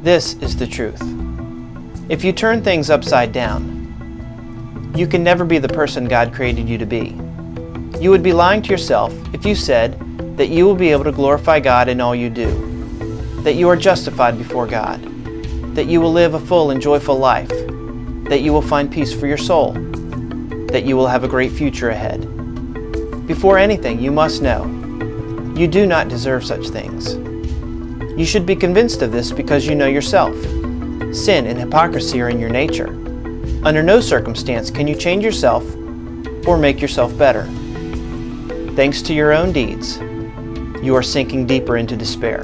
This is the truth. If you turn things upside down, you can never be the person God created you to be. You would be lying to yourself if you said that you will be able to glorify God in all you do, that you are justified before God, that you will live a full and joyful life, that you will find peace for your soul, that you will have a great future ahead. Before anything, you must know, you do not deserve such things. You should be convinced of this because you know yourself. Sin and hypocrisy are in your nature. Under no circumstance can you change yourself or make yourself better. Thanks to your own deeds, you are sinking deeper into despair.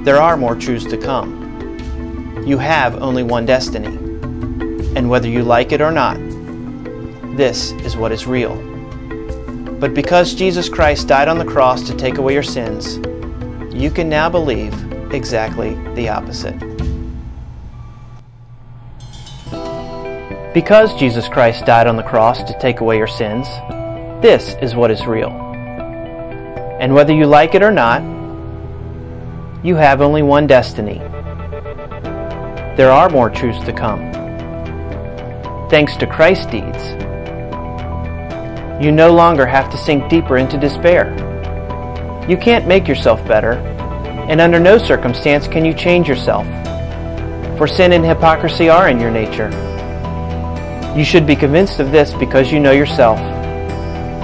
There are more truths to come. You have only one destiny, and whether you like it or not, this is what is real. But because Jesus Christ died on the cross to take away your sins, you can now believe exactly the opposite. Because Jesus Christ died on the cross to take away your sins, this is what is real. And whether you like it or not, you have only one destiny. There are more truths to come. Thanks to Christ's deeds, you no longer have to sink deeper into despair. You can't make yourself better, and under no circumstance can you change yourself, for sin and hypocrisy are in your nature. You should be convinced of this because you know yourself,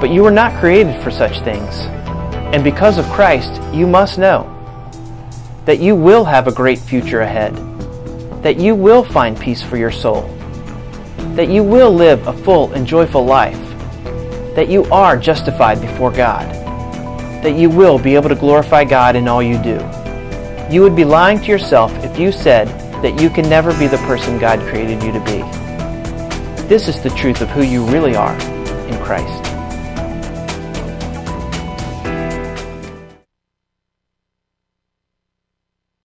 but you were not created for such things, and because of Christ, you must know that you will have a great future ahead, that you will find peace for your soul, that you will live a full and joyful life, that you are justified before God, that you will be able to glorify God in all you do. You would be lying to yourself if you said that you can never be the person God created you to be. This is the truth of who you really are in Christ.